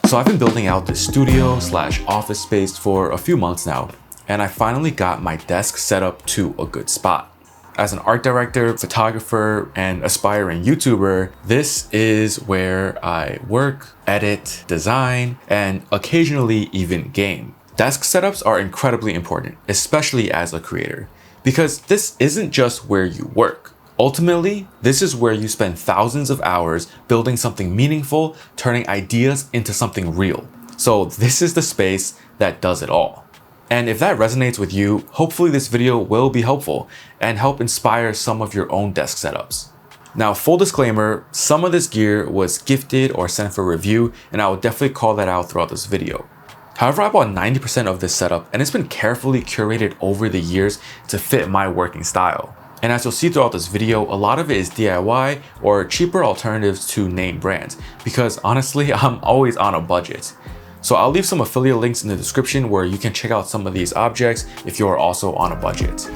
So I've been building out this studio slash office space for a few months now, and I finally got my desk set up to a good spot. As an art director, photographer, and aspiring YouTuber, this is where I work, edit, design, and occasionally even game. Desk setups are incredibly important, especially as a creator, because this isn't just where you work. Ultimately, this is where you spend thousands of hours building something meaningful, turning ideas into something real. So this is the space that does it all. And if that resonates with you, hopefully this video will be helpful and help inspire some of your own desk setups. Now, full disclaimer, some of this gear was gifted or sent for review, and I will definitely call that out throughout this video. However, I bought 90% of this setup, and it's been carefully curated over the years to fit my working style. And as you'll see throughout this video, a lot of it is DIY or cheaper alternatives to name brands, because honestly, I'm always on a budget. So I'll leave some affiliate links in the description where you can check out some of these objects if you are also on a budget.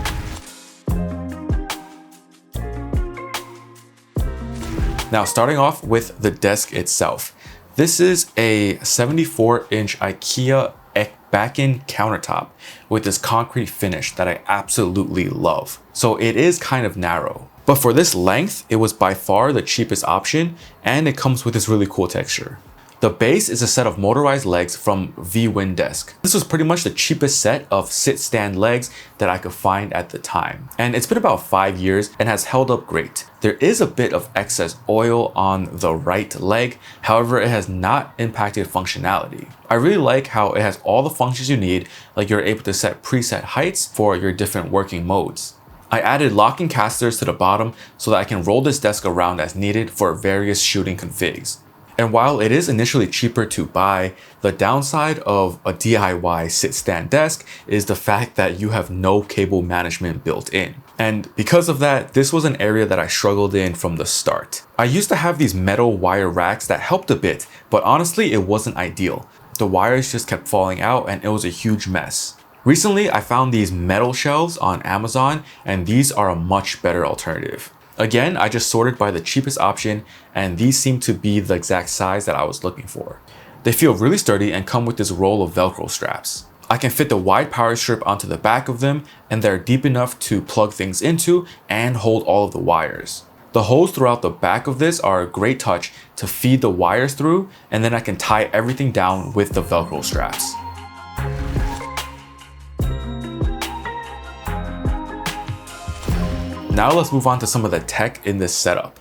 Now, starting off with the desk itself. This is a 74-inch IKEA back-end countertop with this concrete finish that I absolutely love. So it is kind of narrow, but for this length, it was by far the cheapest option, and it comes with this really cool texture. The base is a set of motorized legs from V-Win Desk. This was pretty much the cheapest set of sit-stand legs that I could find at the time. And it's been about 5 years and has held up great. There is a bit of excess oil on the right leg, however, it has not impacted functionality. I really like how it has all the functions you need, like you're able to set preset heights for your different working modes. I added locking casters to the bottom so that I can roll this desk around as needed for various shooting configs. And while it is initially cheaper to buy, the downside of a DIY sit-stand desk is the fact that you have no cable management built in. And because of that, this was an area that I struggled in from the start. I used to have these metal wire racks that helped a bit, but honestly, it wasn't ideal. The wires just kept falling out and it was a huge mess. Recently, I found these metal shelves on Amazon, and these are a much better alternative. Again, I just sorted by the cheapest option, and these seem to be the exact size that I was looking for. They feel really sturdy and come with this roll of Velcro straps. I can fit the wide power strip onto the back of them, and they're deep enough to plug things into and hold all of the wires. The holes throughout the back of this are a great touch to feed the wires through, and then I can tie everything down with the Velcro straps. Now let's move on to some of the tech in this setup.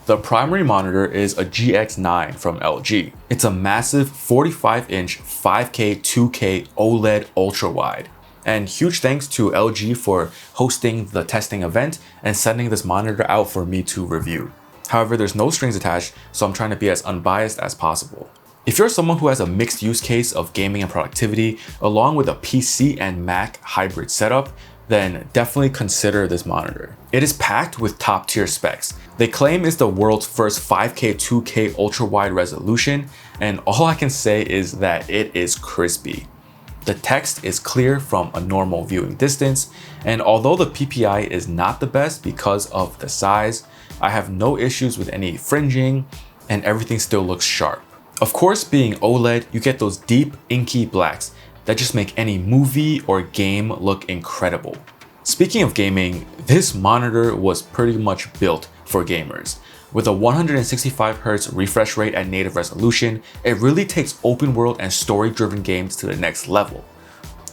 The primary monitor is a GX9 from LG. It's a massive 45-inch 5K 2K OLED ultra-wide. And huge thanks to LG for hosting the testing event and sending this monitor out for me to review. However, there's no strings attached, so I'm trying to be as unbiased as possible. If you're someone who has a mixed use case of gaming and productivity, along with a PC and Mac hybrid setup, then definitely consider this monitor. It is packed with top tier specs. They claim it's the world's first 5K 2K ultra wide resolution, and all I can say is that it is crispy. The text is clear from a normal viewing distance, and although the PPI is not the best because of the size, I have no issues with any fringing, and everything still looks sharp. Of course, being OLED, you get those deep, inky blacks that just make any movie or game look incredible. Speaking of gaming, this monitor was pretty much built for gamers. With a 165Hz refresh rate at native resolution, it really takes open world and story-driven games to the next level.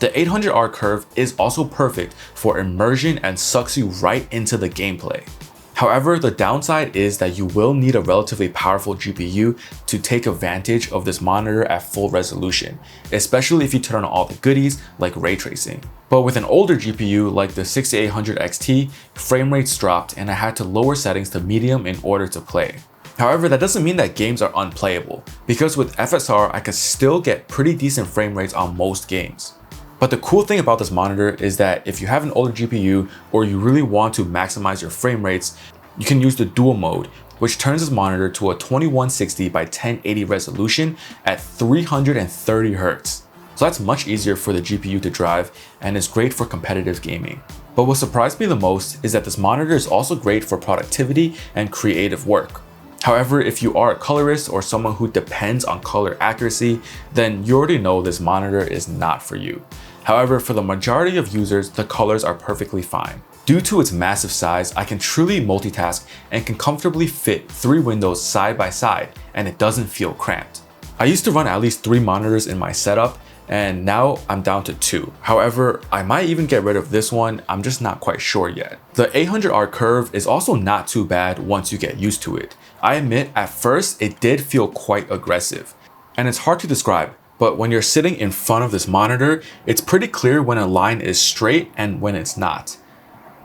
The 800R curve is also perfect for immersion and sucks you right into the gameplay. However, the downside is that you will need a relatively powerful GPU to take advantage of this monitor at full resolution, especially if you turn on all the goodies like ray tracing. But with an older GPU like the 6800 XT, frame rates dropped and I had to lower settings to medium in order to play. However, that doesn't mean that games are unplayable, because with FSR I could still get pretty decent frame rates on most games. But the cool thing about this monitor is that if you have an older GPU or you really want to maximize your frame rates, you can use the dual mode, which turns this monitor to a 2160 by 1080 resolution at 330 Hz. So that's much easier for the GPU to drive and is great for competitive gaming. But what surprised me the most is that this monitor is also great for productivity and creative work. However, if you are a colorist or someone who depends on color accuracy, then you already know this monitor is not for you. However, for the majority of users, the colors are perfectly fine. Due to its massive size, I can truly multitask and can comfortably fit 3 windows side by side, and it doesn't feel cramped. I used to run at least 3 monitors in my setup, and now I'm down to 2. However, I might even get rid of this one, I'm just not quite sure yet. The 800R curve is also not too bad once you get used to it. I admit, at first, it did feel quite aggressive. And it's hard to describe, but when you're sitting in front of this monitor, it's pretty clear when a line is straight and when it's not.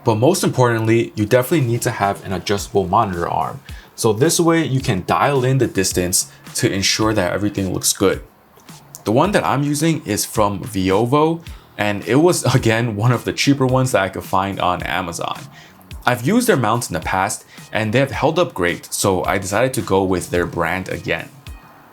But most importantly, you definitely need to have an adjustable monitor arm. So this way you can dial in the distance to ensure that everything looks good. The one that I'm using is from Viovo, and it was again one of the cheaper ones that I could find on Amazon. I've used their mounts in the past and they have held up great, so I decided to go with their brand again.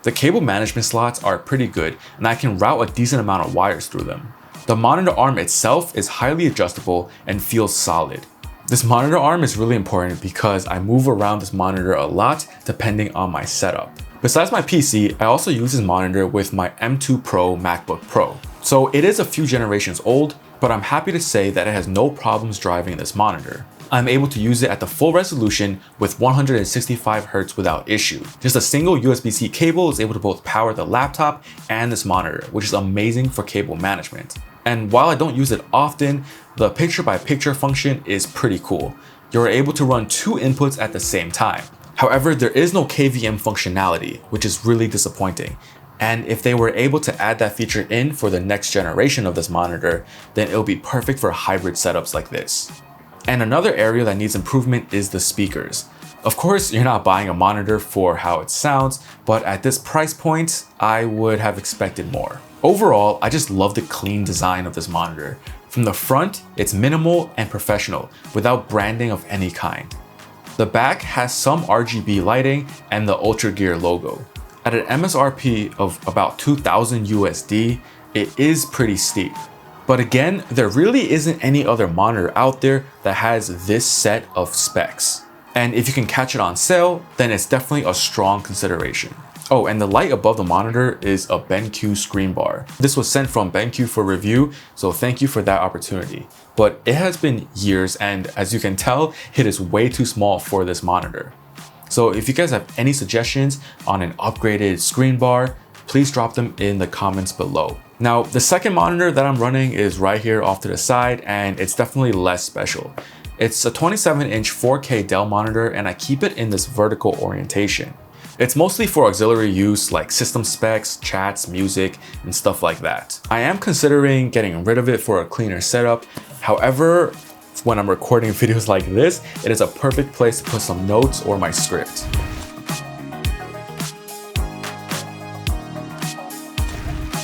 The cable management slots are pretty good and I can route a decent amount of wires through them. The monitor arm itself is highly adjustable and feels solid. This monitor arm is really important because I move around this monitor a lot depending on my setup. Besides my PC, I also use this monitor with my M2 Pro MacBook Pro. So it is a few generations old, but I'm happy to say that it has no problems driving this monitor. I'm able to use it at the full resolution with 165Hz without issue. Just a single USB-C cable is able to both power the laptop and this monitor, which is amazing for cable management. And while I don't use it often, the picture-by-picture function is pretty cool. You're able to run 2 inputs at the same time. However, there is no KVM functionality, which is really disappointing. And if they were able to add that feature in for the next generation of this monitor, then it'll be perfect for hybrid setups like this. And another area that needs improvement is the speakers. Of course, you're not buying a monitor for how it sounds, but at this price point, I would have expected more. Overall, I just love the clean design of this monitor. From the front, it's minimal and professional, without branding of any kind. The back has some RGB lighting and the Ultra Gear logo. At an MSRP of about 2,000 USD, it is pretty steep. But again, there really isn't any other monitor out there that has this set of specs. And if you can catch it on sale, then it's definitely a strong consideration. Oh, and the light above the monitor is a BenQ screen bar. This was sent from BenQ for review, so thank you for that opportunity. But it has been years, and as you can tell, it is way too small for this monitor. So if you guys have any suggestions on an upgraded screen bar, please drop them in the comments below. Now, the second monitor that I'm running is right here off to the side, and it's definitely less special. It's a 27-inch 4K Dell monitor, and I keep it in this vertical orientation. It's mostly for auxiliary use like system specs, chats, music, and stuff like that. I am considering getting rid of it for a cleaner setup. However, when I'm recording videos like this, it is a perfect place to put some notes or my script.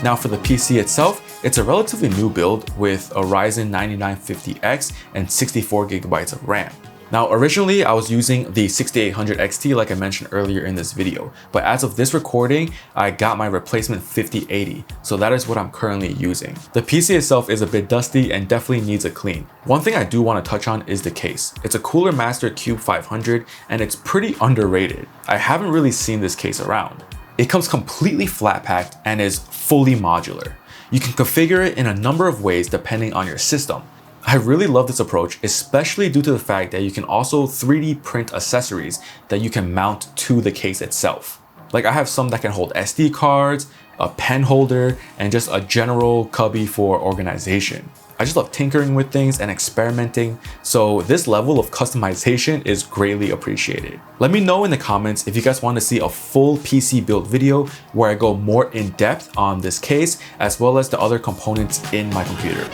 Now for the PC itself, it's a relatively new build with a Ryzen 9950X and 64GB of RAM. Now originally I was using the 6800 XT like I mentioned earlier in this video, but as of this recording, I got my replacement 5080, so that is what I'm currently using. The PC itself is a bit dusty and definitely needs a clean. One thing I do want to touch on is the case. It's a Cooler Master Cube 500 and it's pretty underrated. I haven't really seen this case around. It comes completely flat packed and is fully modular. You can configure it in a number of ways depending on your system. I really love this approach, especially due to the fact that you can also 3D print accessories that you can mount to the case itself. Like I have some that can hold SD cards, a pen holder, and just a general cubby for organization. I just love tinkering with things and experimenting, so this level of customization is greatly appreciated. Let me know in the comments if you guys want to see a full PC build video where I go more in depth on this case as well as the other components in my computer.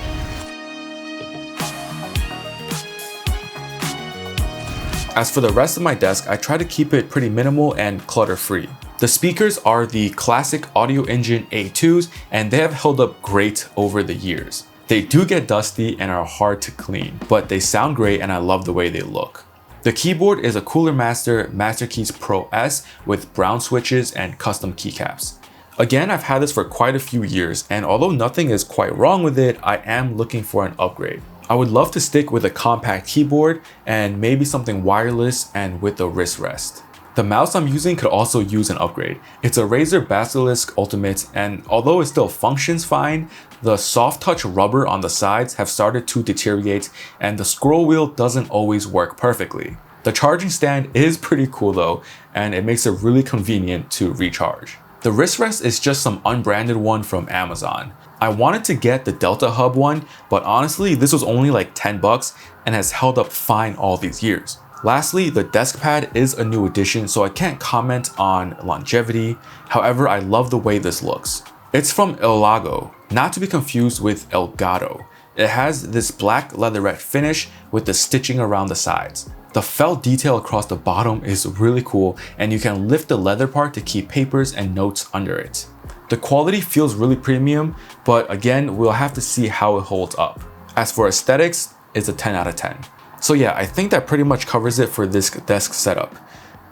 As for the rest of my desk, I try to keep it pretty minimal and clutter-free. The speakers are the classic Audio Engine A2s and they have held up great over the years. They do get dusty and are hard to clean, but they sound great and I love the way they look. The keyboard is a Cooler Master Master Keys Pro S with brown switches and custom keycaps. Again, I've had this for quite a few years, and although nothing is quite wrong with it, I am looking for an upgrade. I would love to stick with a compact keyboard and maybe something wireless and with a wrist rest. The mouse I'm using could also use an upgrade. It's a Razer Basilisk Ultimate, and although it still functions fine, the soft touch rubber on the sides have started to deteriorate and the scroll wheel doesn't always work perfectly. The charging stand is pretty cool though, and it makes it really convenient to recharge. The wrist rest is just some unbranded one from Amazon. I wanted to get the Delta Hub one, but honestly this was only like 10 bucks and has held up fine all these years. Lastly, the desk pad is a new addition, so I can't comment on longevity. However, I love the way this looks. It's from Elago, not to be confused with Elgato. It has this black leatherette finish with the stitching around the sides. The felt detail across the bottom is really cool, and you can lift the leather part to keep papers and notes under it. The quality feels really premium, but again, we'll have to see how it holds up. As for aesthetics, it's a 10 out of 10. So yeah, I think that pretty much covers it for this desk setup.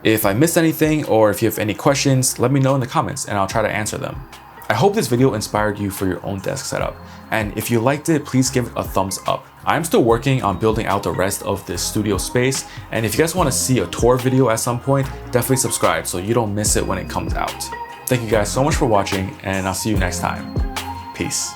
If I missed anything or if you have any questions, let me know in the comments and I'll try to answer them. I hope this video inspired you for your own desk setup. And if you liked it, please give it a thumbs up. I'm still working on building out the rest of this studio space. And if you guys want to see a tour video at some point, definitely subscribe so you don't miss it when it comes out. Thank you guys so much for watching and I'll see you next time. Peace.